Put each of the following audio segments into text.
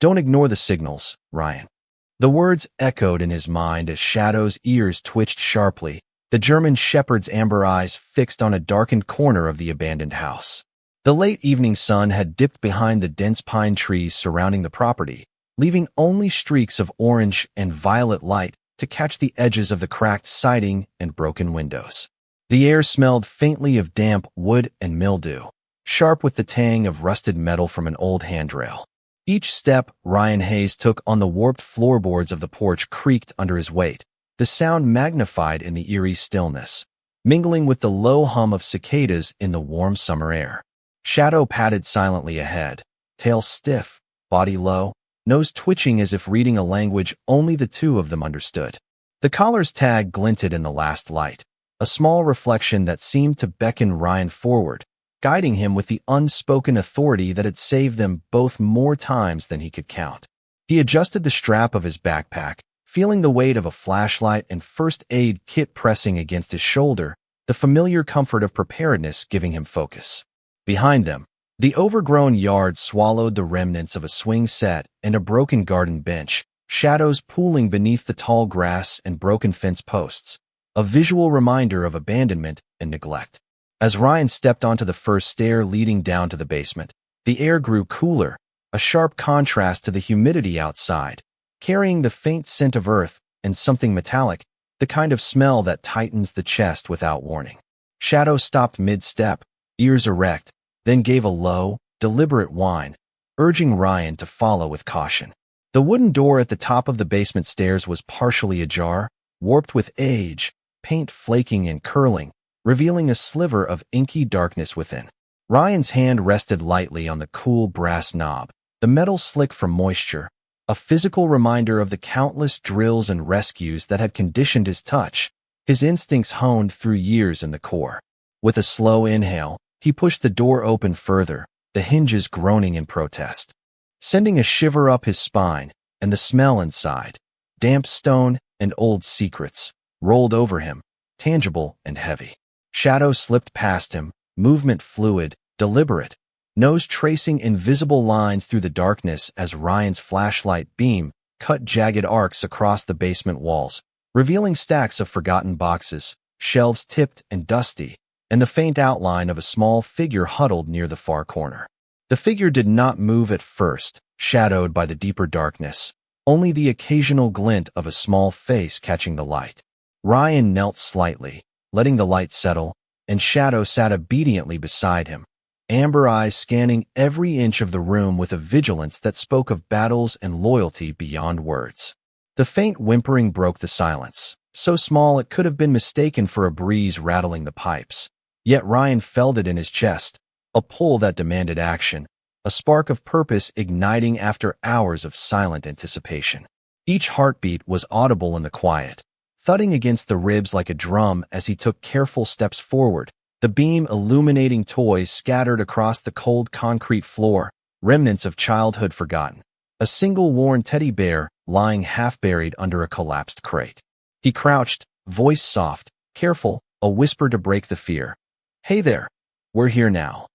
Don't ignore the signals, Ryan. The words echoed in his mind as Shadow's ears twitched sharply, the German shepherd's amber eyes fixed on a darkened corner of the abandoned house. The late evening sun had dipped behind the dense pine trees surrounding the property, leaving only streaks of orange and violet light to catch the edges of the cracked siding and broken windows. The air smelled faintly of damp wood and mildew, sharp with the tang of rusted metal from an old handrail. Each step Ryan Hayes took on the warped floorboards of the porch creaked under his weight, the sound magnified in the eerie stillness, mingling with the low hum of cicadas in the warm summer air. Shadow padded silently ahead, tail stiff, body low, nose twitching as if reading a language only the two of them understood. The collar's tag glinted in the last light, a small reflection that seemed to beckon Ryan forward, guiding him with the unspoken authority that had saved them both more times than he could count. He adjusted the strap of his backpack, feeling the weight of a flashlight and first aid kit pressing against his shoulder, the familiar comfort of preparedness giving him focus. Behind them, the overgrown yard swallowed the remnants of a swing set and a broken garden bench, shadows pooling beneath the tall grass and broken fence posts, a visual reminder of abandonment and neglect. As Ryan stepped onto the first stair leading down to the basement, the air grew cooler, a sharp contrast to the humidity outside, carrying the faint scent of earth and something metallic, the kind of smell that tightens the chest without warning. Shadow stopped mid-step, ears erect, then gave a low, deliberate whine, urging Ryan to follow with caution. The wooden door at the top of the basement stairs was partially ajar, warped with age, paint flaking and curling, revealing a sliver of inky darkness within. Ryan's hand rested lightly on the cool brass knob, the metal slick from moisture, a physical reminder of the countless drills and rescues that had conditioned his touch, his instincts honed through years in the Corps. With a slow inhale, he pushed the door open further, the hinges groaning in protest, sending a shiver up his spine, and the smell inside, damp stone and old secrets, rolled over him, tangible and heavy. Shadow slipped past him, movement fluid, deliberate, nose tracing invisible lines through the darkness as Ryan's flashlight beam cut jagged arcs across the basement walls, revealing stacks of forgotten boxes, shelves tipped and dusty, and the faint outline of a small figure huddled near the far corner. The figure did not move at first, shadowed by the deeper darkness, only the occasional glint of a small face catching the light. Ryan knelt slightly, letting the light settle, and Shadow sat obediently beside him, amber eyes scanning every inch of the room with a vigilance that spoke of battles and loyalty beyond words. The faint whimpering broke the silence, so small it could have been mistaken for a breeze rattling the pipes. Yet Ryan felt it in his chest, a pull that demanded action, a spark of purpose igniting after hours of silent anticipation. Each heartbeat was audible in the quiet, thudding against the ribs like a drum as he took careful steps forward, the beam illuminating toys scattered across the cold concrete floor, remnants of childhood forgotten, a single worn teddy bear lying half-buried under a collapsed crate. He crouched, voice soft, careful, a whisper to break the fear. "Hey there, we're here now."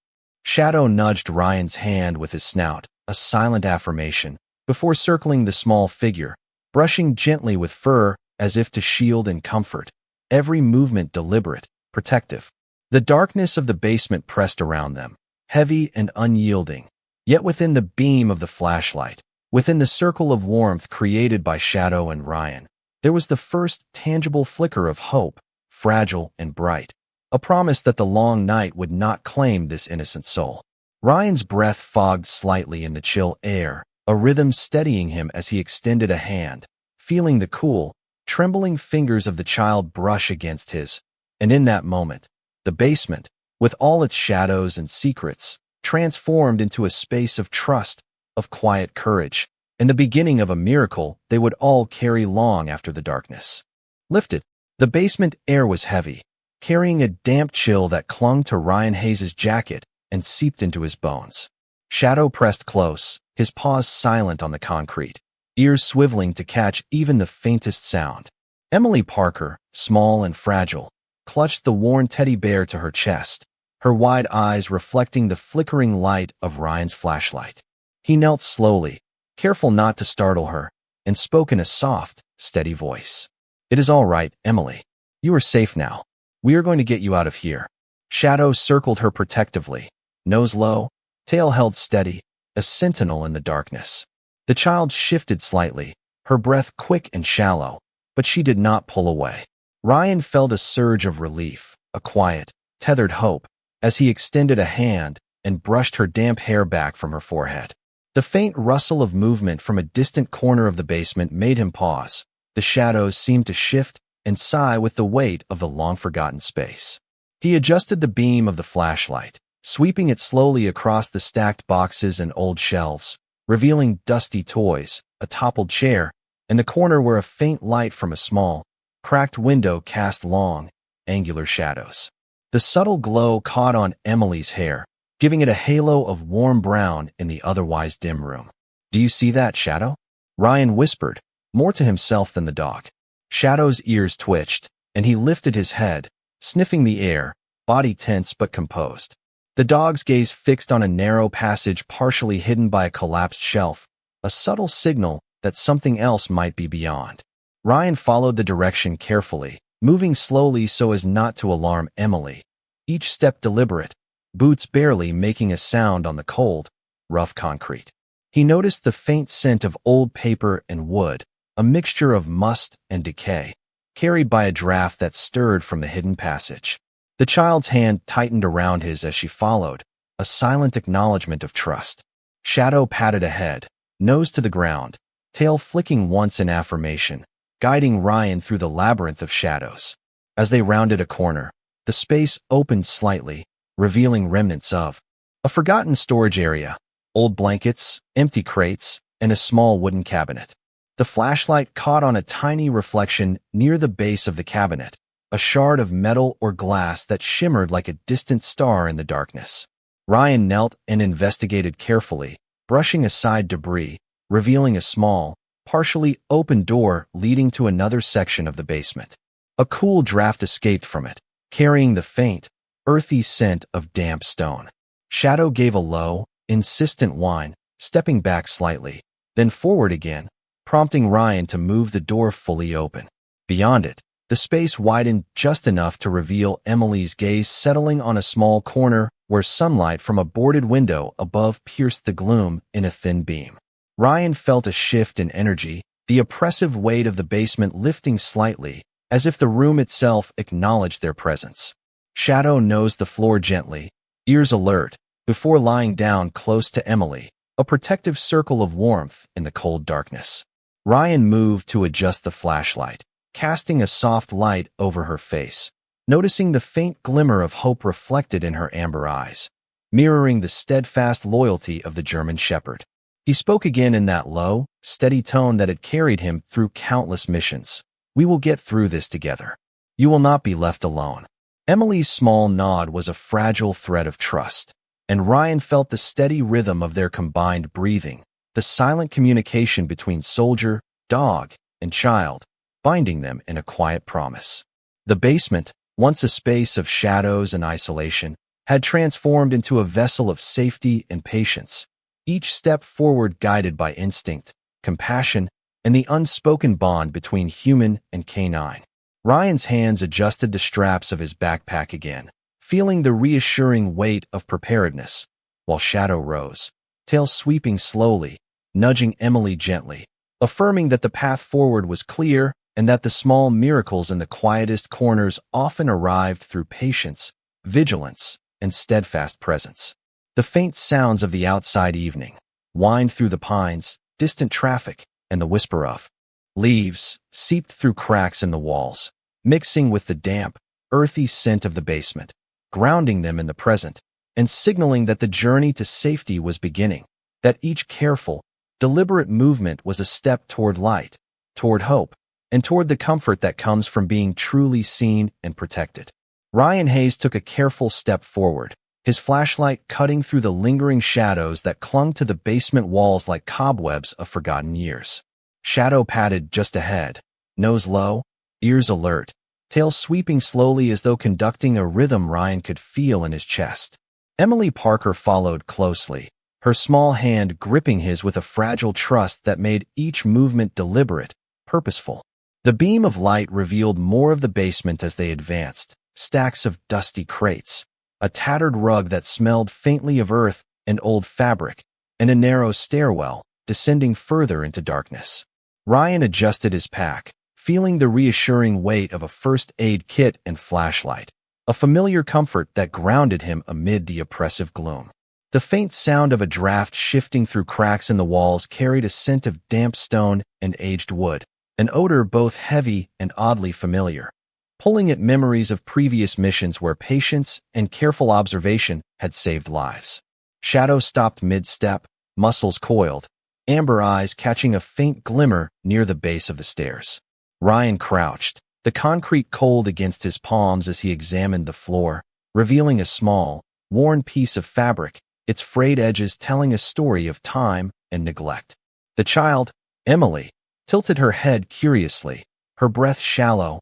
Shadow nudged Ryan's hand with his snout, a silent affirmation, before circling the small figure, brushing gently with fur as if to shield and comfort, every movement deliberate, protective. The darkness of the basement pressed around them, heavy and unyielding, yet within the beam of the flashlight, within the circle of warmth created by Shadow and Ryan, there was the first tangible flicker of hope, fragile and bright, a promise that the long night would not claim this innocent soul. Ryan's breath fogged slightly in the chill air, a rhythm steadying him as he extended a hand, feeling the cool, trembling fingers of the child brush against his, and in that moment, the basement, with all its shadows and secrets, transformed into a space of trust, of quiet courage, and the beginning of a miracle they would all carry long after the darkness lifted. The basement air was heavy, carrying a damp chill that clung to Ryan Hayes' jacket and seeped into his bones. Shadow pressed close, his paws silent on the concrete, ears swiveling to catch even the faintest sound. Emily Parker, small and fragile, clutched the worn teddy bear to her chest, her wide eyes reflecting the flickering light of Ryan's flashlight. He knelt slowly, careful not to startle her, and spoke in a soft, steady voice. "It is all right, Emily. You are safe now. We are going to get you out of here." Shadow circled her protectively, nose low, tail held steady, a sentinel in the darkness. The child shifted slightly, her breath quick and shallow, but she did not pull away. Ryan felt a surge of relief, a quiet, tethered hope, as he extended a hand and brushed her damp hair back from her forehead. The faint rustle of movement from a distant corner of the basement made him pause. The shadows seemed to shift and sigh with the weight of the long-forgotten space. He adjusted the beam of the flashlight, sweeping it slowly across the stacked boxes and old shelves, revealing dusty toys, a toppled chair, and the corner where a faint light from a small, cracked window cast long, angular shadows. The subtle glow caught on Emily's hair, giving it a halo of warm brown in the otherwise dim room. "Do you see that, Shadow?" Ryan whispered, more to himself than the dog. Shadow's ears twitched, and he lifted his head, sniffing the air, body tense but composed. The dog's gaze fixed on a narrow passage partially hidden by a collapsed shelf, a subtle signal that something else might be beyond. Ryan followed the direction carefully, moving slowly so as not to alarm Emily, each step deliberate, boots barely making a sound on the cold, rough concrete. He noticed the faint scent of old paper and wood, a mixture of must and decay, carried by a draft that stirred from the hidden passage. The child's hand tightened around his as she followed, a silent acknowledgement of trust. Shadow patted ahead, nose to the ground, tail flicking once in affirmation, guiding Ryan through the labyrinth of shadows. As they rounded a corner, the space opened slightly, revealing remnants of a forgotten storage area, old blankets, empty crates, and a small wooden cabinet. The flashlight caught on a tiny reflection near the base of the cabinet, a shard of metal or glass that shimmered like a distant star in the darkness. Ryan knelt and investigated carefully, brushing aside debris, revealing a small, partially open door leading to another section of the basement. A cool draft escaped from it, carrying the faint, earthy scent of damp stone. Shadow gave a low, insistent whine, stepping back slightly, then forward again, prompting Ryan to move the door fully open. Beyond it, the space widened just enough to reveal Emily's gaze settling on a small corner where sunlight from a boarded window above pierced the gloom in a thin beam. Ryan felt a shift in energy, the oppressive weight of the basement lifting slightly, as if the room itself acknowledged their presence. Shadow nosed the floor gently, ears alert, before lying down close to Emily, a protective circle of warmth in the cold darkness. Ryan moved to adjust the flashlight, casting a soft light over her face, noticing the faint glimmer of hope reflected in her amber eyes, mirroring the steadfast loyalty of the German Shepherd. He spoke again in that low, steady tone that had carried him through countless missions. "We will get through this together. You will not be left alone." Emily's small nod was a fragile thread of trust, and Ryan felt the steady rhythm of their combined breathing, the silent communication between soldier, dog, and child, binding them in a quiet promise. The basement, once a space of shadows and isolation, had transformed into a vessel of safety and patience, each step forward guided by instinct, compassion, and the unspoken bond between human and canine. Ryan's hands adjusted the straps of his backpack again, feeling the reassuring weight of preparedness, while Shadow rose, tail sweeping slowly, nudging Emily gently, affirming that the path forward was clear and that the small miracles in the quietest corners often arrived through patience, vigilance, and steadfast presence. The faint sounds of the outside evening whined through the pines, distant traffic, and the whisper of leaves seeped through cracks in the walls, mixing with the damp, earthy scent of the basement, grounding them in the present, and signaling that the journey to safety was beginning, that each careful, deliberate movement was a step toward light, toward hope, and toward the comfort that comes from being truly seen and protected. Ryan Hayes took a careful step forward, his flashlight cutting through the lingering shadows that clung to the basement walls like cobwebs of forgotten years. Shadow padded just ahead, nose low, ears alert, tail sweeping slowly as though conducting a rhythm Ryan could feel in his chest. Emily Parker followed closely, her small hand gripping his with a fragile trust that made each movement deliberate, purposeful. The beam of light revealed more of the basement as they advanced, stacks of dusty crates, a tattered rug that smelled faintly of earth and old fabric, and a narrow stairwell descending further into darkness. Ryan adjusted his pack, feeling the reassuring weight of a first aid kit and flashlight, a familiar comfort that grounded him amid the oppressive gloom. The faint sound of a draft shifting through cracks in the walls carried a scent of damp stone and aged wood, an odor both heavy and oddly familiar, pulling at memories of previous missions where patience and careful observation had saved lives. Shadow stopped mid-step, muscles coiled, amber eyes catching a faint glimmer near the base of the stairs. Ryan crouched, the concrete cold against his palms as he examined the floor, revealing a small, worn piece of fabric, its frayed edges telling a story of time and neglect. The child, Emily, tilted her head curiously, her breath shallow,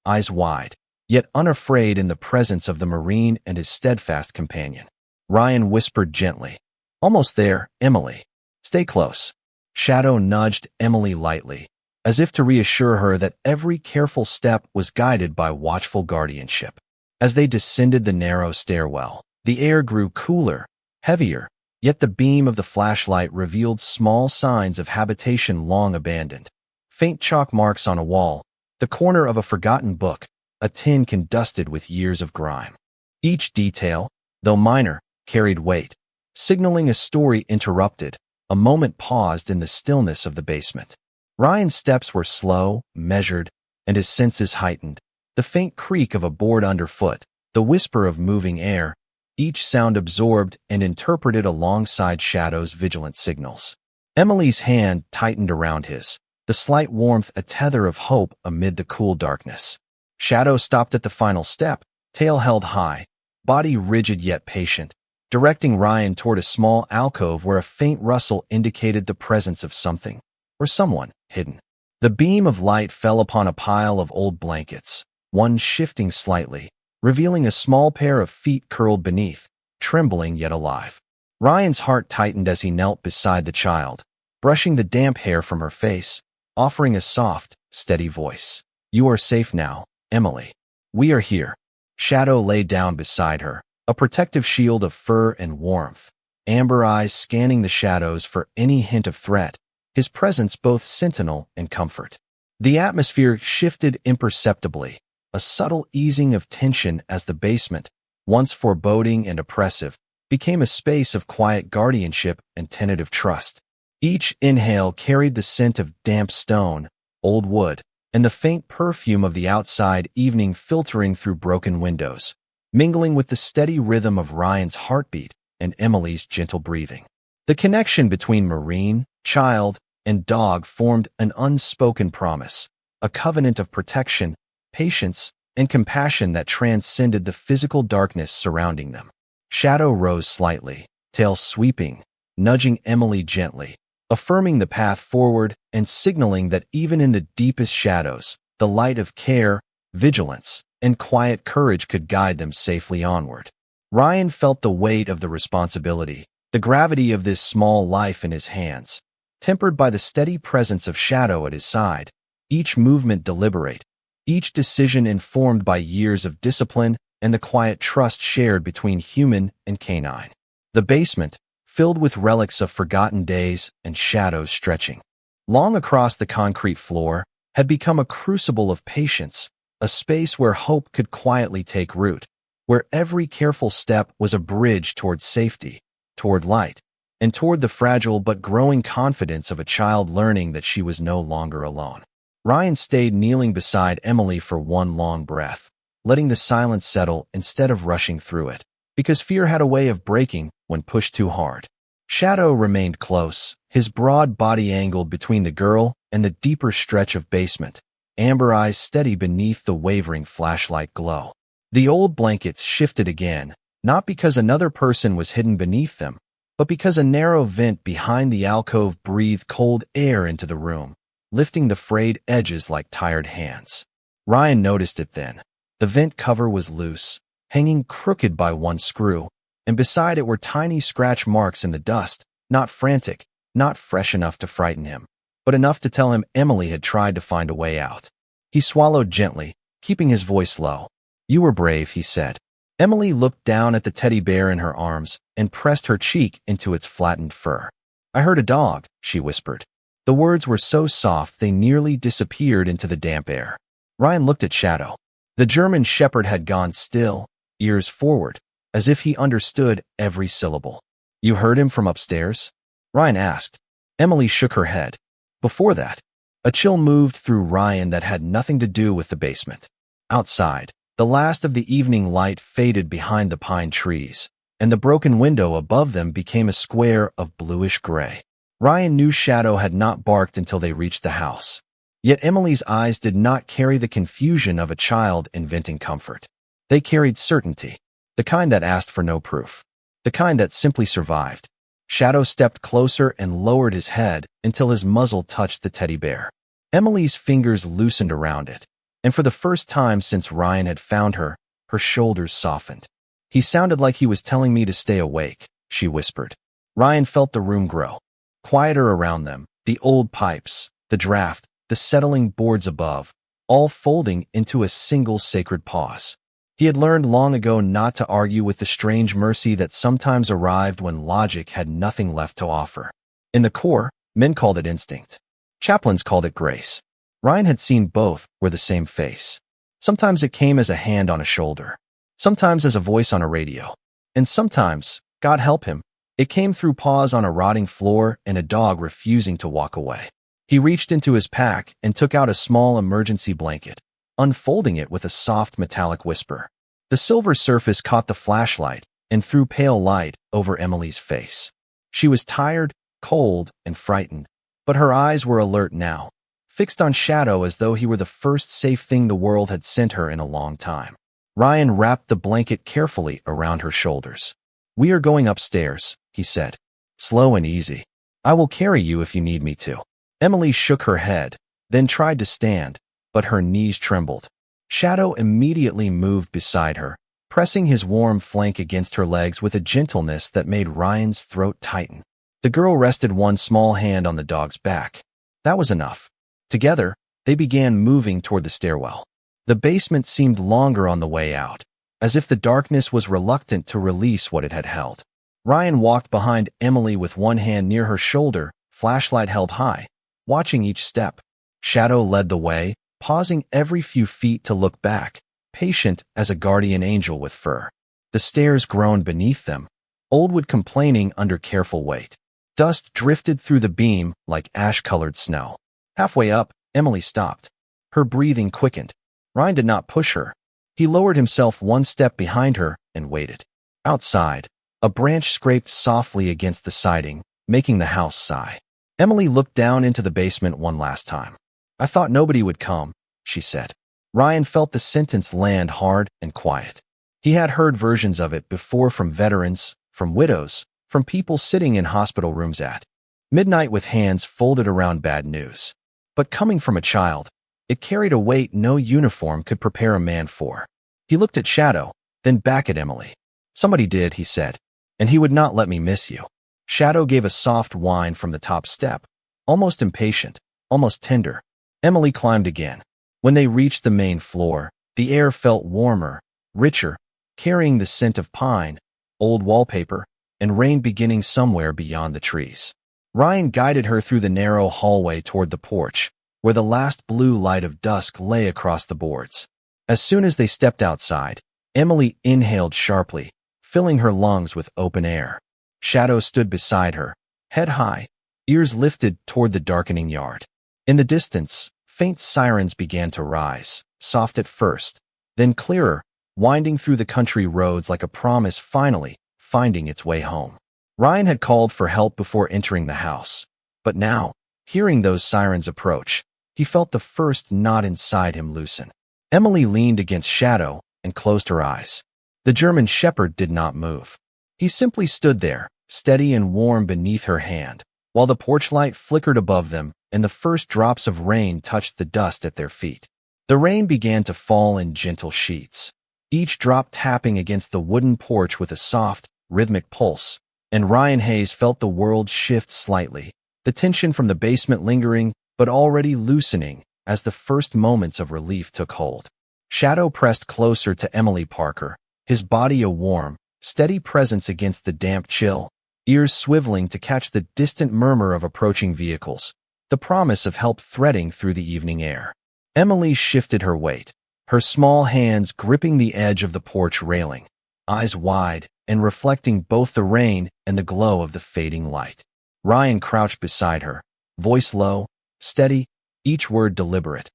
eyes wide, yet unafraid in the presence of the Marine and his steadfast companion. Ryan whispered gently, "Almost there, Emily. Stay close." Shadow nudged Emily lightly, as if to reassure her that every careful step was guided by watchful guardianship. As they descended the narrow stairwell, the air grew cooler, heavier, yet the beam of the flashlight revealed small signs of habitation long abandoned. Faint chalk marks on a wall, the corner of a forgotten book, a tin can dusted with years of grime. Each detail, though minor, carried weight, signaling a story interrupted, a moment paused in the stillness of the basement. Ryan's steps were slow, measured, and his senses heightened. The faint creak of a board underfoot, the whisper of moving air, each sound absorbed and interpreted alongside Shadow's vigilant signals. Emily's hand tightened around his, the slight warmth a tether of hope amid the cool darkness. Shadow stopped at the final step, tail held high, body rigid yet patient, directing Ryan toward a small alcove where a faint rustle indicated the presence of something, or someone, hidden. The beam of light fell upon a pile of old blankets, one shifting slightly, revealing a small pair of feet curled beneath, trembling yet alive. Ryan's heart tightened as he knelt beside the child, brushing the damp hair from her face, offering a soft, steady voice. "You are safe now, Emily. We are here." Shadow lay down beside her, a protective shield of fur and warmth, amber eyes scanning the shadows for any hint of threat, his presence both sentinel and comfort. The atmosphere shifted imperceptibly, a subtle easing of tension as the basement, once foreboding and oppressive, became a space of quiet guardianship and tentative trust. Each inhale carried the scent of damp stone, old wood, and the faint perfume of the outside evening filtering through broken windows, mingling with the steady rhythm of Ryan's heartbeat and Emily's gentle breathing. The connection between Marine, child, and dog formed an unspoken promise, a covenant of protection, patience, and compassion that transcended the physical darkness surrounding them. Shadow rose slightly, tail sweeping, nudging Emily gently, affirming the path forward and signaling that even in the deepest shadows, the light of care, vigilance, and quiet courage could guide them safely onward. Ryan felt the weight of the responsibility, the gravity of this small life in his hands, tempered by the steady presence of Shadow at his side, each movement deliberate, each decision informed by years of discipline and the quiet trust shared between human and canine. The basement, filled with relics of forgotten days and shadows stretching long across the concrete floor, had become a crucible of patience, a space where hope could quietly take root, where every careful step was a bridge toward safety, toward light, and toward the fragile but growing confidence of a child learning that she was no longer alone. Ryan stayed kneeling beside Emily for one long breath, letting the silence settle instead of rushing through it, because fear had a way of breaking when pushed too hard. Shadow remained close, his broad body angled between the girl and the deeper stretch of basement, amber eyes steady beneath the wavering flashlight glow. The old blankets shifted again, not because another person was hidden beneath them, but because a narrow vent behind the alcove breathed cold air into the room, lifting the frayed edges like tired hands. Ryan noticed it then. The vent cover was loose, hanging crooked by one screw, and beside it were tiny scratch marks in the dust, not frantic, not fresh enough to frighten him, but enough to tell him Emily had tried to find a way out. He swallowed gently, keeping his voice low. "You were brave," he said. Emily looked down at the teddy bear in her arms and pressed her cheek into its flattened fur. "I heard a dog," she whispered. The words were so soft they nearly disappeared into the damp air. Ryan looked at Shadow. The German shepherd had gone still, ears forward, as if he understood every syllable. "You heard him from upstairs?" Ryan asked. Emily shook her head. Before that, a chill moved through Ryan that had nothing to do with the basement. Outside, the last of the evening light faded behind the pine trees, and the broken window above them became a square of bluish gray. Ryan knew Shadow had not barked until they reached the house. Yet Emily's eyes did not carry the confusion of a child inventing comfort. They carried certainty, the kind that asked for no proof, the kind that simply survived. Shadow stepped closer and lowered his head until his muzzle touched the teddy bear. Emily's fingers loosened around it, and for the first time since Ryan had found her, her shoulders softened. "He sounded like he was telling me to stay awake," she whispered. Ryan felt the room grow. Quieter around them, the old pipes, the draft, the settling boards above, all folding into a single sacred pause. He had learned long ago not to argue with the strange mercy that sometimes arrived when logic had nothing left to offer. In the core, men called it instinct. Chaplains called it grace. Ryan had seen both were the same face. Sometimes it came as a hand on a shoulder, sometimes as a voice on a radio, and sometimes, God help him, it came through paws on a rotting floor and a dog refusing to walk away. He reached into his pack and took out a small emergency blanket, unfolding it with a soft metallic whisper. The silver surface caught the flashlight and threw pale light over Emily's face. She was tired, cold, and frightened, but her eyes were alert now, fixed on Shadow as though he were the first safe thing the world had sent her in a long time. Ryan wrapped the blanket carefully around her shoulders. "We are going upstairs," he said. "Slow and easy. I will carry you if you need me to." Emily shook her head, then tried to stand, but her knees trembled. Shadow immediately moved beside her, pressing his warm flank against her legs with a gentleness that made Ryan's throat tighten. The girl rested one small hand on the dog's back. That was enough. Together, they began moving toward the stairwell. The basement seemed longer on the way out, as if the darkness was reluctant to release what it had held. Ryan walked behind Emily with one hand near her shoulder, flashlight held high, watching each step. Shadow led the way, pausing every few feet to look back, patient as a guardian angel with fur. The stairs groaned beneath them, Oldwood complaining under careful weight. Dust drifted through the beam like ash-colored snow. Halfway up, Emily stopped. Her breathing quickened. Ryan did not push her. He lowered himself one step behind her and waited. Outside, a branch scraped softly against the siding, making the house sigh. Emily looked down into the basement one last time. "I thought nobody would come," she said. Ryan felt the sentence land hard and quiet. He had heard versions of it before from veterans, from widows, from people sitting in hospital rooms at midnight with hands folded around bad news. But coming from a child, it carried a weight no uniform could prepare a man for. He looked at Shadow, then back at Emily. "Somebody did," he said, "and he would not let me miss you." Shadow gave a soft whine from the top step, almost impatient, almost tender. Emily climbed again. When they reached the main floor, the air felt warmer, richer, carrying the scent of pine, old wallpaper, and rain beginning somewhere beyond the trees. Ryan guided her through the narrow hallway toward the porch, where the last blue light of dusk lay across the boards. As soon as they stepped outside, Emily inhaled sharply, filling her lungs with open air. Shadow stood beside her, head high, ears lifted toward the darkening yard. In the distance, faint sirens began to rise, soft at first, then clearer, winding through the country roads like a promise finally finding its way home. Ryan had called for help before entering the house, but now, hearing those sirens approach, he felt the first knot inside him loosen. Emily leaned against Shadow and closed her eyes. The German shepherd did not move. He simply stood there, steady and warm beneath her hand, while the porch light flickered above them and the first drops of rain touched the dust at their feet. The rain began to fall in gentle sheets, each drop tapping against the wooden porch with a soft, rhythmic pulse, and Ryan Hayes felt the world shift slightly, the tension from the basement lingering but already loosening as the first moments of relief took hold. Shadow pressed closer to Emily Parker, his body a warm, steady presence against the damp chill, ears swiveling to catch the distant murmur of approaching vehicles, the promise of help threading through the evening air. Emily shifted her weight, her small hands gripping the edge of the porch railing, eyes wide and reflecting both the rain and the glow of the fading light. Ryan crouched beside her, voice low, steady, each word deliberate.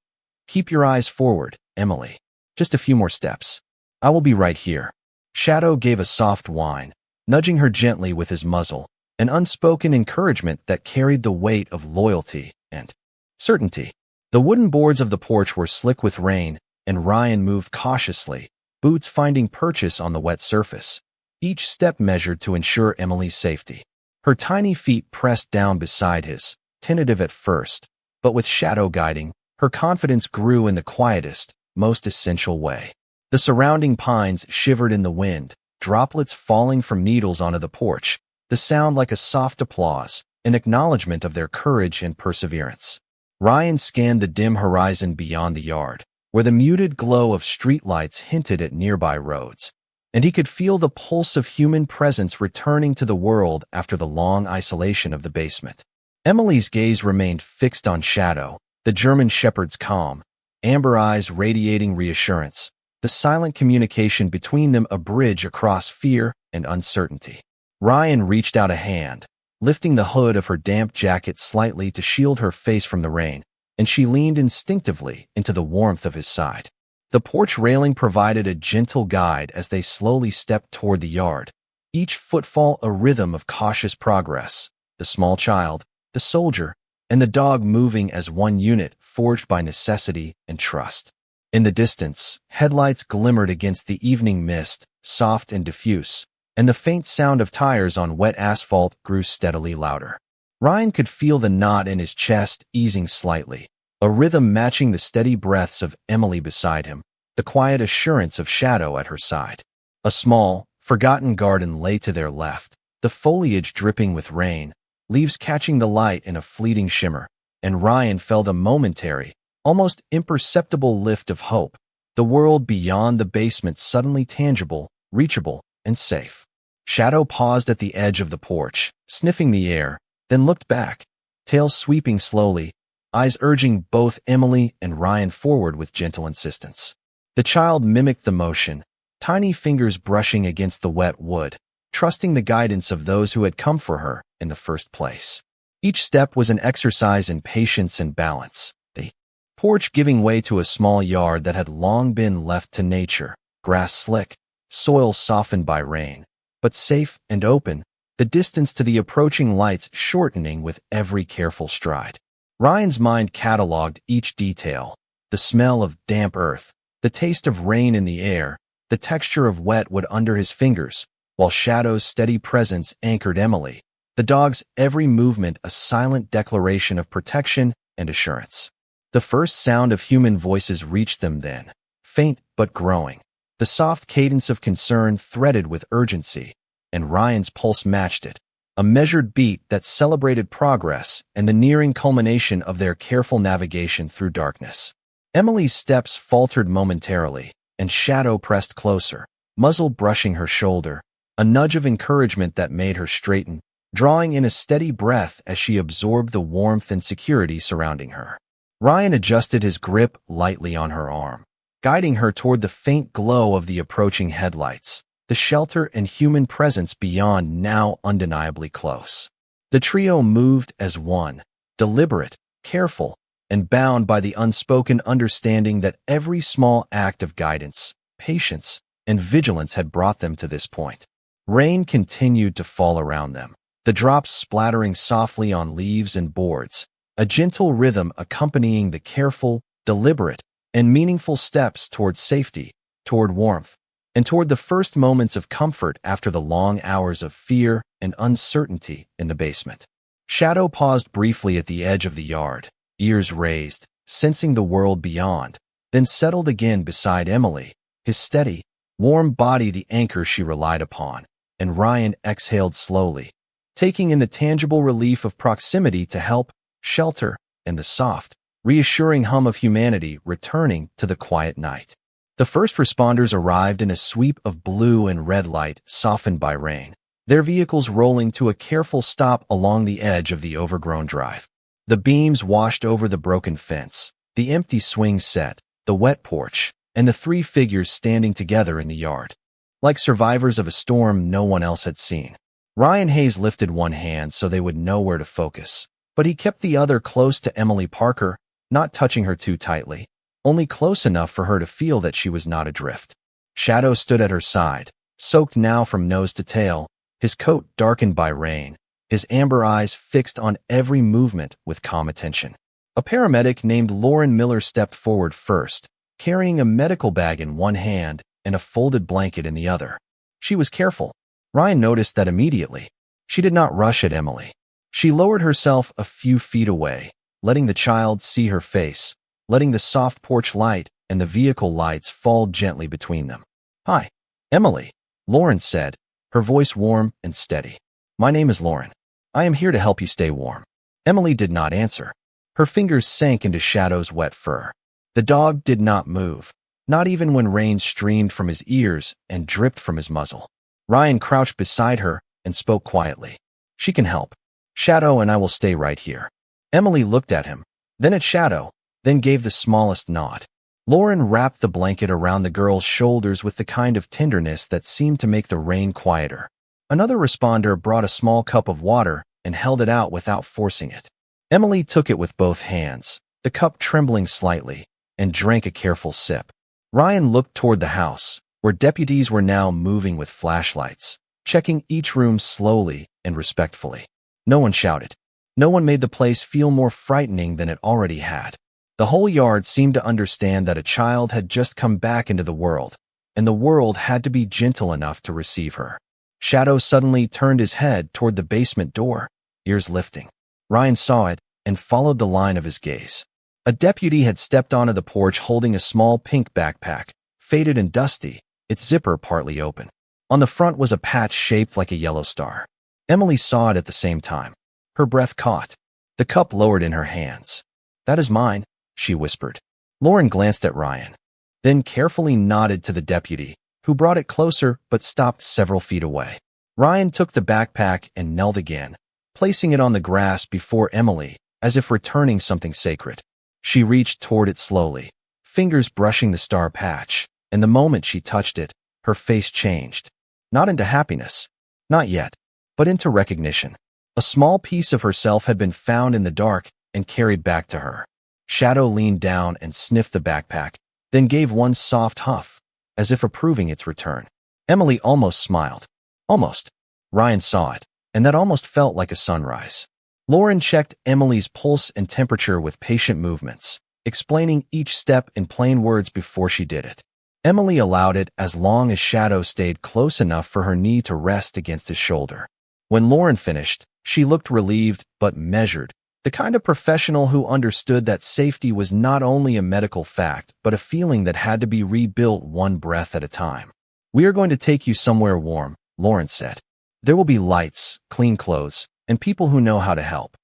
"Keep your eyes forward, Emily. Just a few more steps. I will be right here." Shadow gave a soft whine, nudging her gently with his muzzle, an unspoken encouragement that carried the weight of loyalty and certainty. The wooden boards of the porch were slick with rain, and Ryan moved cautiously, boots finding purchase on the wet surface, each step measured to ensure Emily's safety. Her tiny feet pressed down beside his, tentative at first, but with Shadow guiding, her confidence grew in the quietest, most essential way. The surrounding pines shivered in the wind, droplets falling from needles onto the porch, the sound like a soft applause, an acknowledgement of their courage and perseverance. Ryan scanned the dim horizon beyond the yard, where the muted glow of streetlights hinted at nearby roads, and he could feel the pulse of human presence returning to the world after the long isolation of the basement. Emily's gaze remained fixed on Shadow, the German shepherd's calm, amber eyes radiating reassurance, the silent communication between them a bridge across fear and uncertainty. Ryan reached out a hand, lifting the hood of her damp jacket slightly to shield her face from the rain, and she leaned instinctively into the warmth of his side. The porch railing provided a gentle guide as they slowly stepped toward the yard, each footfall a rhythm of cautious progress, the small child, the soldier, and the dog moving as one unit forged by necessity and trust. In the distance, headlights glimmered against the evening mist, soft and diffuse, and the faint sound of tires on wet asphalt grew steadily louder. Ryan could feel the knot in his chest easing slightly, a rhythm matching the steady breaths of Emily beside him, the quiet assurance of Shadow at her side. A small, forgotten garden lay to their left, the foliage dripping with rain, leaves catching the light in a fleeting shimmer, and Ryan felt a momentary, almost imperceptible lift of hope, the world beyond the basement suddenly tangible, reachable, and safe. Shadow paused at the edge of the porch, sniffing the air, then looked back, tail sweeping slowly, eyes urging both Emily and Ryan forward with gentle insistence. The child mimicked the motion, tiny fingers brushing against the wet wood, trusting the guidance of those who had come for her in the first place. Each step was an exercise in patience and balance, the porch giving way to a small yard that had long been left to nature, grass slick, soil softened by rain, but safe and open, the distance to the approaching lights shortening with every careful stride. Ryan's mind cataloged each detail, the smell of damp earth, the taste of rain in the air, the texture of wet wood under his fingers, while Shadow's steady presence anchored Emily, the dog's every movement a silent declaration of protection and assurance. The first sound of human voices reached them then, faint but growing, the soft cadence of concern threaded with urgency, and Ryan's pulse matched it, a measured beat that celebrated progress and the nearing culmination of their careful navigation through darkness. Emily's steps faltered momentarily, and Shadow pressed closer, muzzle brushing her shoulder, a nudge of encouragement that made her straighten, drawing in a steady breath as she absorbed the warmth and security surrounding her. Ryan adjusted his grip lightly on her arm, guiding her toward the faint glow of the approaching headlights, the shelter and human presence beyond now undeniably close. The trio moved as one, deliberate, careful, and bound by the unspoken understanding that every small act of guidance, patience, and vigilance had brought them to this point. Rain continued to fall around them, the drops splattering softly on leaves and boards, a gentle rhythm accompanying the careful, deliberate, and meaningful steps toward safety, toward warmth, and toward the first moments of comfort after the long hours of fear and uncertainty in the basement. Shadow paused briefly at the edge of the yard, ears raised, sensing the world beyond, then settled again beside Emily, his steady, warm body the anchor she relied upon, and Ryan exhaled slowly, taking in the tangible relief of proximity to help, shelter, and the soft, reassuring hum of humanity returning to the quiet night. The first responders arrived in a sweep of blue and red light softened by rain, their vehicles rolling to a careful stop along the edge of the overgrown drive. The beams washed over the broken fence, the empty swing set, the wet porch, and the three figures standing together in the yard, like survivors of a storm no one else had seen. Ryan Hayes lifted one hand so they would know where to focus, but he kept the other close to Emily Parker, not touching her too tightly, only close enough for her to feel that she was not adrift. Shadow stood at her side, soaked now from nose to tail, his coat darkened by rain, his amber eyes fixed on every movement with calm attention. A paramedic named Lauren Miller stepped forward first, carrying a medical bag in one hand and a folded blanket in the other. She was careful. Ryan noticed that immediately. She did not rush at Emily. She lowered herself a few feet away, letting the child see her face, letting the soft porch light and the vehicle lights fall gently between them. "Hi, Emily," Lauren said, her voice warm and steady. "My name is Lauren. I am here to help you stay warm." Emily did not answer. Her fingers sank into Shadow's wet fur. The dog did not move, not even when rain streamed from his ears and dripped from his muzzle. Ryan crouched beside her and spoke quietly. "She can help. Shadow and I will stay right here." Emily looked at him, then at Shadow, then gave the smallest nod. Lauren wrapped the blanket around the girl's shoulders with the kind of tenderness that seemed to make the rain quieter. Another responder brought a small cup of water and held it out without forcing it. Emily took it with both hands, the cup trembling slightly, and drank a careful sip. Ryan looked toward the house, where deputies were now moving with flashlights, checking each room slowly and respectfully. No one shouted. No one made the place feel more frightening than it already had. The whole yard seemed to understand that a child had just come back into the world, and the world had to be gentle enough to receive her. Shadow suddenly turned his head toward the basement door, ears lifting. Ryan saw it and followed the line of his gaze. A deputy had stepped onto the porch holding a small pink backpack, faded and dusty, its zipper partly open. On the front was a patch shaped like a yellow star. Emily saw it at the same time. Her breath caught. The cup lowered in her hands. "That is mine," she whispered. Lauren glanced at Ryan, then carefully nodded to the deputy, who brought it closer but stopped several feet away. Ryan took the backpack and knelt again, placing it on the grass before Emily, as if returning something sacred. She reached toward it slowly, fingers brushing the star patch, and the moment she touched it, her face changed. Not into happiness, not yet, but into recognition. A small piece of herself had been found in the dark and carried back to her. Shadow leaned down and sniffed the backpack, then gave one soft huff, as if approving its return. Emily almost smiled. Almost. Ryan saw it, and that almost felt like a sunrise. Lauren checked Emily's pulse and temperature with patient movements, explaining each step in plain words before she did it. Emily allowed it as long as Shadow stayed close enough for her knee to rest against his shoulder. When Lauren finished, she looked relieved but measured, the kind of professional who understood that safety was not only a medical fact but a feeling that had to be rebuilt one breath at a time. "We are going to take you somewhere warm," Lauren said. "There will be lights, clean clothes, and people who know how to help."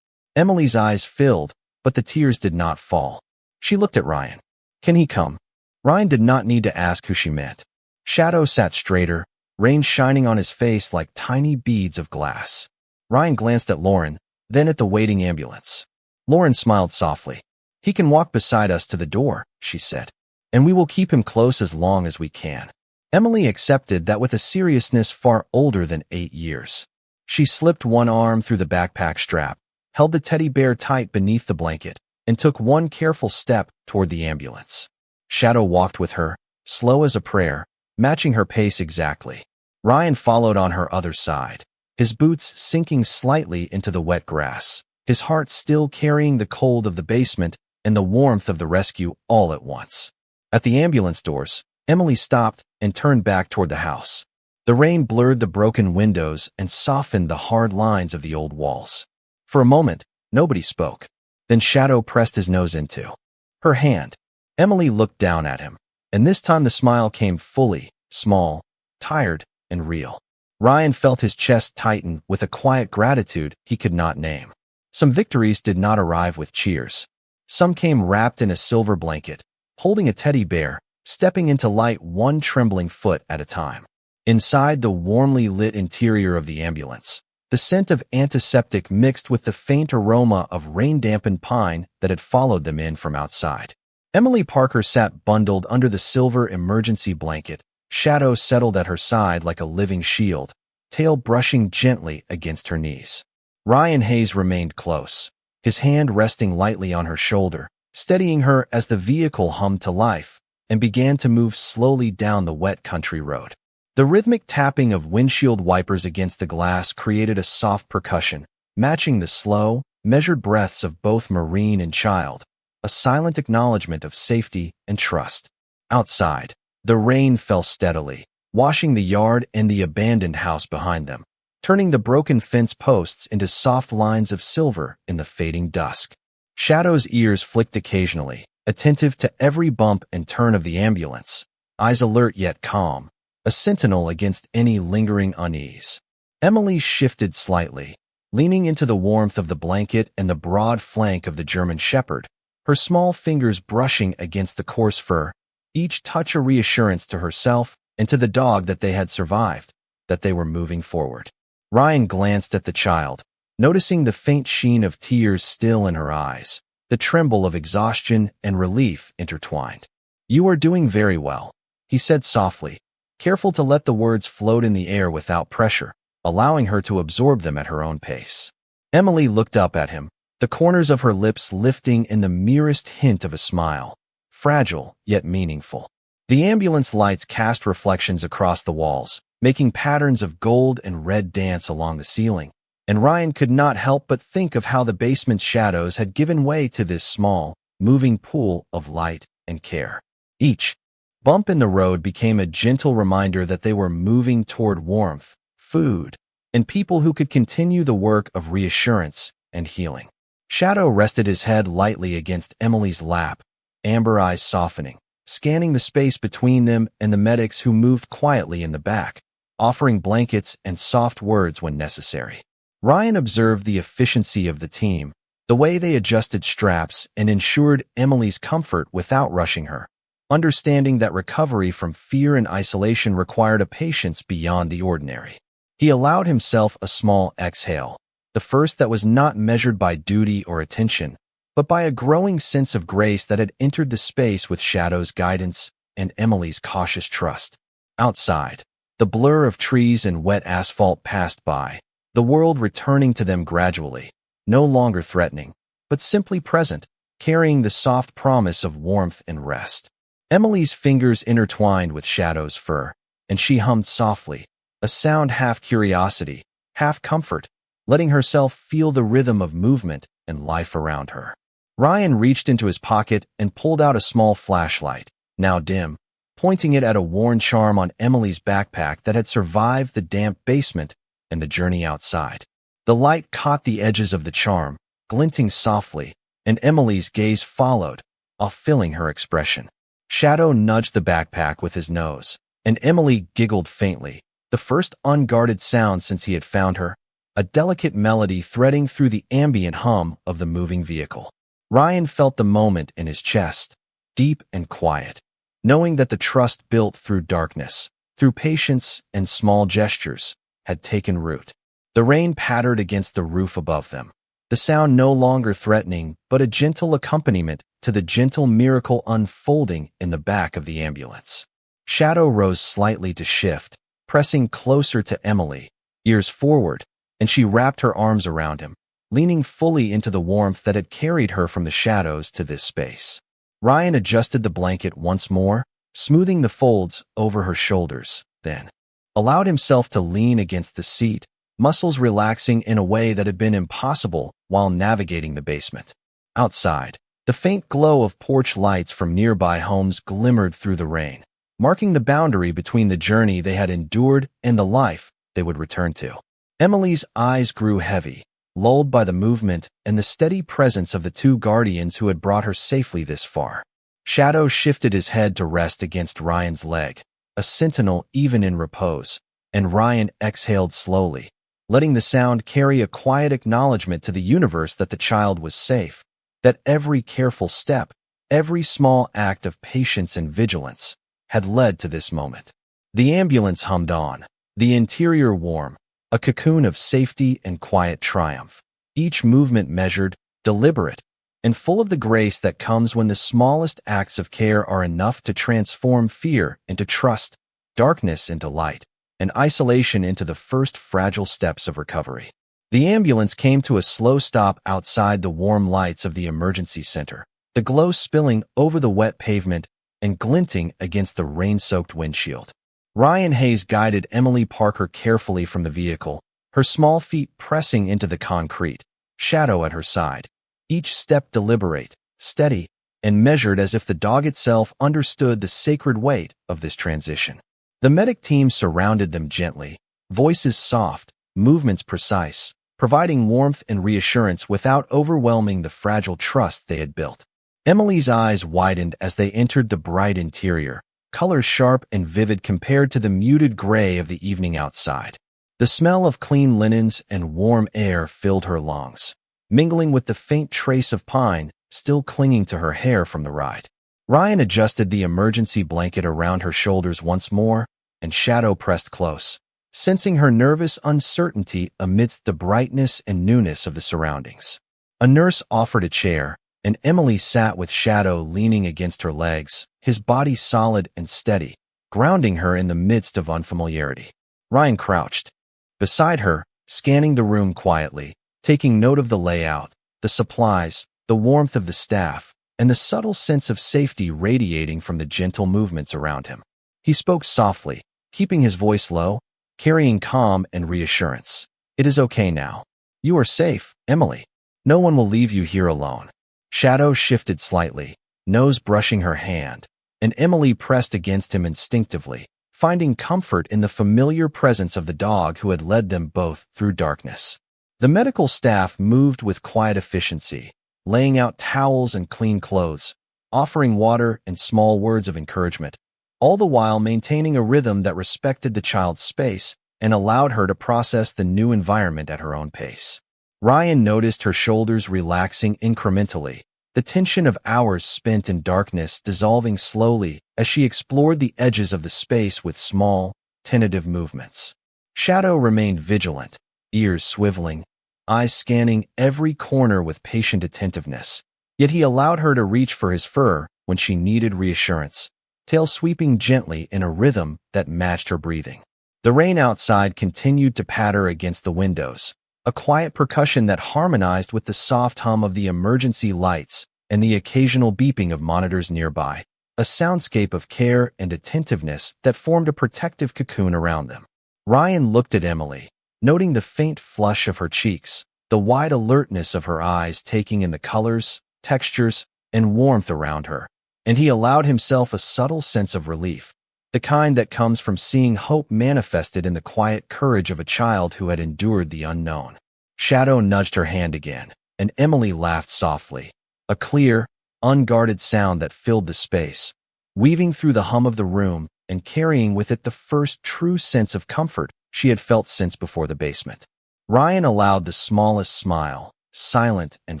Emily's eyes filled, but the tears did not fall. She looked at Ryan. "Can he come?" Ryan did not need to ask who she meant. Shadow sat straighter, rain shining on his face like tiny beads of glass. Ryan glanced at Lauren, then at the waiting ambulance. Lauren smiled softly. "He can walk beside us to the door," she said, "and we will keep him close as long as we can." Emily accepted that with a seriousness far older than 8 years. She slipped one arm through the backpack strap, held the teddy bear tight beneath the blanket, and took one careful step toward the ambulance. Shadow walked with her, slow as a prayer, matching her pace exactly. Ryan followed on her other side, his boots sinking slightly into the wet grass, his heart still carrying the cold of the basement and the warmth of the rescue all at once. At the ambulance doors, Emily stopped and turned back toward the house. The rain blurred the broken windows and softened the hard lines of the old walls. For a moment, nobody spoke. Then Shadow pressed his nose into her hand. Emily looked down at him, and this time the smile came fully, small, tired, and real. Ryan felt his chest tighten with a quiet gratitude he could not name. Some victories did not arrive with cheers. Some came wrapped in a silver blanket, holding a teddy bear, stepping into light one trembling foot at a time. Inside the warmly lit interior of the ambulance, the scent of antiseptic mixed with the faint aroma of rain-dampened pine that had followed them in from outside. Emily Parker sat bundled under the silver emergency blanket, shadow settled at her side like a living shield, tail brushing gently against her knees. Ryan Hayes remained close, his hand resting lightly on her shoulder, steadying her as the vehicle hummed to life and began to move slowly down the wet country road. The rhythmic tapping of windshield wipers against the glass created a soft percussion, matching the slow, measured breaths of both Marine and child, a silent acknowledgement of safety and trust. Outside, the rain fell steadily, washing the yard and the abandoned house behind them, turning the broken fence posts into soft lines of silver in the fading dusk. Shadow's ears flicked occasionally, attentive to every bump and turn of the ambulance, eyes alert yet calm, a sentinel against any lingering unease. Emily shifted slightly, leaning into the warmth of the blanket and the broad flank of the German Shepherd, her small fingers brushing against the coarse fur, each touch a reassurance to herself and to the dog that they had survived, that they were moving forward. Ryan glanced at the child, noticing the faint sheen of tears still in her eyes, the tremble of exhaustion and relief intertwined. "You are doing very well," he said softly, careful to let the words float in the air without pressure, allowing her to absorb them at her own pace. Emily looked up at him, the corners of her lips lifting in the merest hint of a smile, fragile yet meaningful. The ambulance lights cast reflections across the walls, making patterns of gold and red dance along the ceiling, and Ryan could not help but think of how the basement's shadows had given way to this small, moving pool of light and care. Each bump in the road became a gentle reminder that they were moving toward warmth, food, and people who could continue the work of reassurance and healing. Shadow rested his head lightly against Emily's lap, amber eyes softening, scanning the space between them and the medics who moved quietly in the back, offering blankets and soft words when necessary. Ryan observed the efficiency of the team, the way they adjusted straps and ensured Emily's comfort without rushing her, understanding that recovery from fear and isolation required a patience beyond the ordinary. He allowed himself a small exhale, the first that was not measured by duty or attention, but by a growing sense of grace that had entered the space with Shadow's guidance and Emily's cautious trust. Outside, the blur of trees and wet asphalt passed by, the world returning to them gradually, no longer threatening, but simply present, carrying the soft promise of warmth and rest. Emily's fingers intertwined with Shadow's fur, and she hummed softly, a sound half curiosity, half comfort, letting herself feel the rhythm of movement and life around her. Ryan reached into his pocket and pulled out a small flashlight, now dim, pointing it at a worn charm on Emily's backpack that had survived the damp basement and the journey outside. The light caught the edges of the charm, glinting softly, and Emily's gaze followed, off-filling her expression. Shadow nudged the backpack with his nose, and Emily giggled faintly, the first unguarded sound since he had found her, a delicate melody threading through the ambient hum of the moving vehicle. Ryan felt the moment in his chest, deep and quiet, knowing that the trust built through darkness, through patience and small gestures, had taken root. The rain pattered against the roof above them, the sound no longer threatening but a gentle accompaniment to the gentle miracle unfolding in the back of the ambulance. Shadow rose slightly to shift, pressing closer to Emily, ears forward, and she wrapped her arms around him, leaning fully into the warmth that had carried her from the shadows to this space. Ryan adjusted the blanket once more, smoothing the folds over her shoulders, then allowed himself to lean against the seat, muscles relaxing in a way that had been impossible while navigating the basement. Outside, the faint glow of porch lights from nearby homes glimmered through the rain, marking the boundary between the journey they had endured and the life they would return to. Emily's eyes grew heavy, lulled by the movement and the steady presence of the two guardians who had brought her safely this far. Shadow shifted his head to rest against Ryan's leg, a sentinel even in repose, and Ryan exhaled slowly, letting the sound carry a quiet acknowledgement to the universe that the child was safe, that every careful step, every small act of patience and vigilance had led to this moment. The ambulance hummed on, the interior warm, a cocoon of safety and quiet triumph, each movement measured, deliberate, and full of the grace that comes when the smallest acts of care are enough to transform fear into trust, darkness into light, and isolation into the first fragile steps of recovery. The ambulance came to a slow stop outside the warm lights of the emergency center, the glow spilling over the wet pavement and glinting against the rain-soaked windshield. Ryan Hayes guided Emily Parker carefully from the vehicle, her small feet pressing into the concrete, Shadow at her side, each step deliberate, steady, and measured as if the dog itself understood the sacred weight of this transition. The medic team surrounded them gently, voices soft, movements precise, providing warmth and reassurance without overwhelming the fragile trust they had built. Emily's eyes widened as they entered the bright interior, colors sharp and vivid compared to the muted gray of the evening outside. The smell of clean linens and warm air filled her lungs, mingling with the faint trace of pine still clinging to her hair from the ride. Ryan adjusted the emergency blanket around her shoulders once more, and Shadow pressed close, sensing her nervous uncertainty amidst the brightness and newness of the surroundings. A nurse offered a chair, and Emily sat with Shadow leaning against her legs, his body solid and steady, grounding her in the midst of unfamiliarity. Ryan crouched beside her, scanning the room quietly, taking note of the layout, the supplies, the warmth of the staff, and the subtle sense of safety radiating from the gentle movements around him. He spoke softly, keeping his voice low, carrying calm and reassurance. "It is okay now. You are safe, Emily. No one will leave you here alone." Shadow shifted slightly, nose brushing her hand, and Emily pressed against him instinctively, finding comfort in the familiar presence of the dog who had led them both through darkness. The medical staff moved with quiet efficiency, laying out towels and clean clothes, offering water and small words of encouragement, all the while maintaining a rhythm that respected the child's space and allowed her to process the new environment at her own pace. Ryan noticed her shoulders relaxing incrementally, the tension of hours spent in darkness dissolving slowly as she explored the edges of the space with small, tentative movements. Shadow remained vigilant, ears swiveling, eyes scanning every corner with patient attentiveness, yet he allowed her to reach for his fur when she needed reassurance, tail sweeping gently in a rhythm that matched her breathing. The rain outside continued to patter against the windows, a quiet percussion that harmonized with the soft hum of the emergency lights and the occasional beeping of monitors nearby, a soundscape of care and attentiveness that formed a protective cocoon around them. Ryan looked at Emily, noting the faint flush of her cheeks, the wide alertness of her eyes taking in the colors, textures, and warmth around her, and he allowed himself a subtle sense of relief, the kind that comes from seeing hope manifested in the quiet courage of a child who had endured the unknown. Shadow nudged her hand again, and Emily laughed softly, a clear, unguarded sound that filled the space, weaving through the hum of the room and carrying with it the first true sense of comfort she had felt since before the basement. Ryan allowed the smallest smile, silent and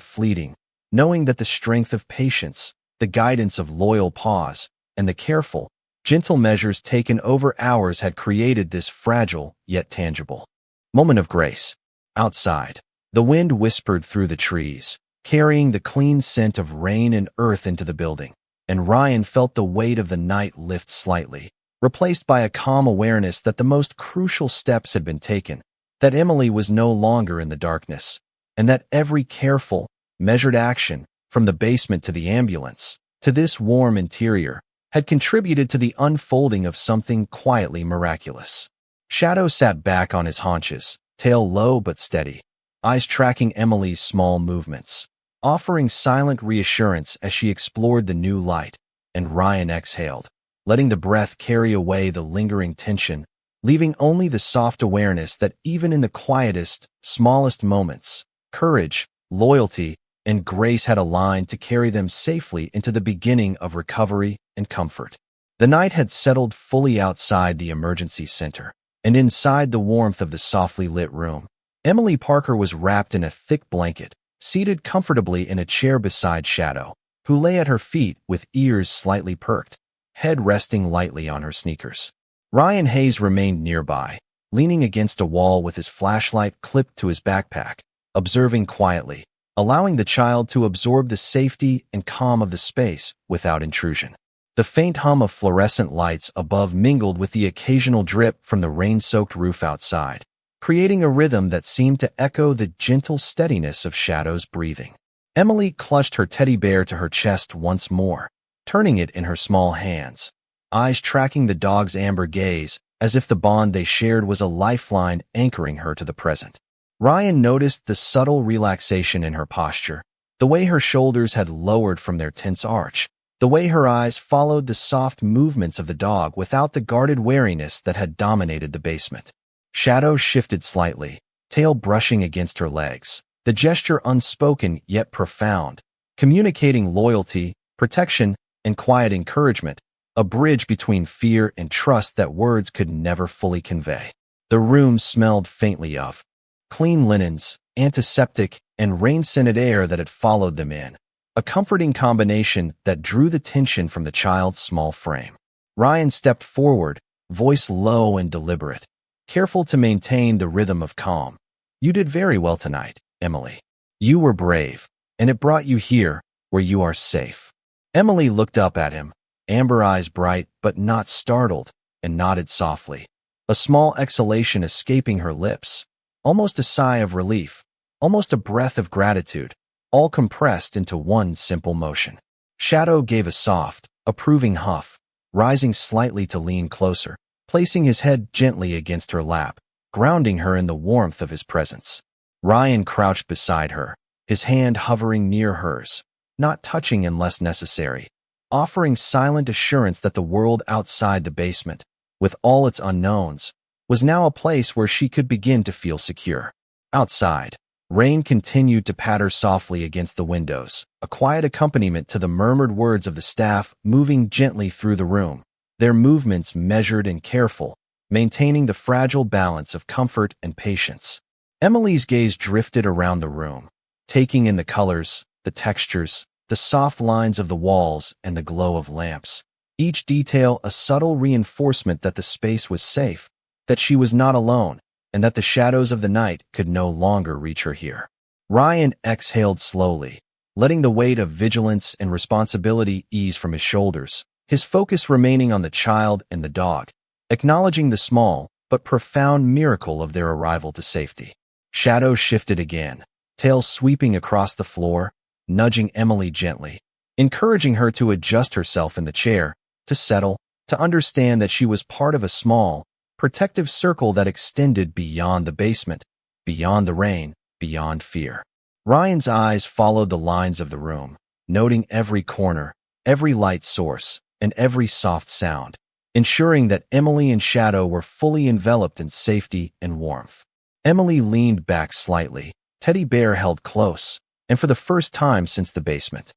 fleeting, knowing that the strength of patience, the guidance of loyal pause, and the careful, gentle measures taken over hours had created this fragile yet tangible moment of grace. Outside, the wind whispered through the trees, carrying the clean scent of rain and earth into the building, and Ryan felt the weight of the night lift slightly, replaced by a calm awareness that the most crucial steps had been taken, that Emily was no longer in the darkness, and that every careful, measured action, from the basement to the ambulance, to this warm interior, had contributed to the unfolding of something quietly miraculous. Shadow sat back on his haunches, tail low but steady, eyes tracking Emily's small movements, offering silent reassurance as she explored the new light, and Ryan exhaled, letting the breath carry away the lingering tension, leaving only the soft awareness that even in the quietest, smallest moments, courage, loyalty, and grace had aligned to carry them safely into the beginning of recovery and comfort. The night had settled fully outside the emergency center, And inside the warmth of the softly lit room, Emily Parker was wrapped in a thick blanket, seated comfortably in a chair beside Shadow, who lay at her feet with ears slightly perked, head resting lightly on her sneakers. Ryan Hayes remained nearby, leaning against a wall with his flashlight clipped to his backpack, observing quietly, allowing the child to absorb the safety and calm of the space without intrusion. The faint hum of fluorescent lights above mingled with the occasional drip from the rain-soaked roof outside, creating a rhythm that seemed to echo the gentle steadiness of Shadow's breathing. Emily clutched her teddy bear to her chest once more, turning it in her small hands, eyes tracking the dog's amber gaze as if the bond they shared was a lifeline anchoring her to the present. Ryan noticed the subtle relaxation in her posture, the way her shoulders had lowered from their tense arch, the way her eyes followed the soft movements of the dog without the guarded wariness that had dominated the basement. Shadow shifted slightly, tail brushing against her legs, the gesture unspoken yet profound, communicating loyalty, protection, and quiet encouragement, a bridge between fear and trust that words could never fully convey. The room smelled faintly of clean linens, antiseptic, and rain-scented air that had followed them in, a comforting combination that drew the tension from the child's small frame. Ryan stepped forward, voice low and deliberate, careful to maintain the rhythm of calm. "You did very well tonight, Emily. You were brave, and it brought you here, where you are safe." Emily looked up at him, amber eyes bright but not startled, and nodded softly, a small exhalation escaping her lips, almost a sigh of relief, almost a breath of gratitude, all compressed into one simple motion. Shadow gave a soft, approving huff, rising slightly to lean closer, placing his head gently against her lap, grounding her in the warmth of his presence. Ryan crouched beside her, his hand hovering near hers, not touching unless necessary, offering silent assurance that the world outside the basement, with all its unknowns, was now a place where she could begin to feel secure. Outside, rain continued to patter softly against the windows, a quiet accompaniment to the murmured words of the staff moving gently through the room, their movements measured and careful, maintaining the fragile balance of comfort and patience. Emily's gaze drifted around the room, taking in the colors, the textures, the soft lines of the walls, and the glow of lamps, each detail a subtle reinforcement that the space was safe, that she was not alone, and that the shadows of the night could no longer reach her here. Ryan exhaled slowly, letting the weight of vigilance and responsibility ease from his shoulders, his focus remaining on the child and the dog, acknowledging the small but profound miracle of their arrival to safety. Shadow shifted again, tail sweeping across the floor, nudging Emily gently, encouraging her to adjust herself in the chair, to settle, to understand that she was part of a small, protective circle that extended beyond the basement, beyond the rain, beyond fear. Ryan's eyes followed the lines of the room, noting every corner, every light source, and every soft sound, ensuring that Emily and Shadow were fully enveloped in safety and warmth. Emily leaned back slightly, teddy bear held close, and for the first time since the basement,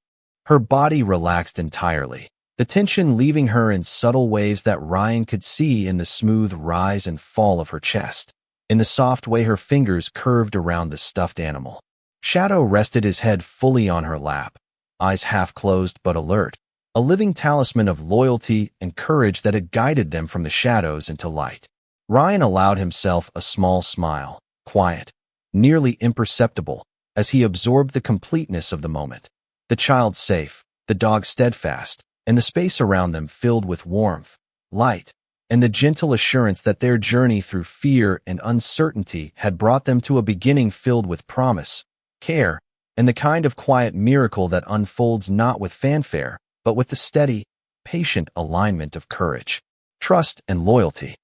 her body relaxed entirely, the tension leaving her in subtle waves that Ryan could see in the smooth rise and fall of her chest, in the soft way her fingers curved around the stuffed animal. Shadow rested his head fully on her lap, eyes half closed but alert, a living talisman of loyalty and courage that had guided them from the shadows into light. Ryan allowed himself a small smile, quiet, nearly imperceptible, as he absorbed the completeness of the moment. The child safe, the dog steadfast, and the space around them filled with warmth, light, and the gentle assurance that their journey through fear and uncertainty had brought them to a beginning filled with promise, care, and the kind of quiet miracle that unfolds not with fanfare, but with the steady, patient alignment of courage, trust, and loyalty.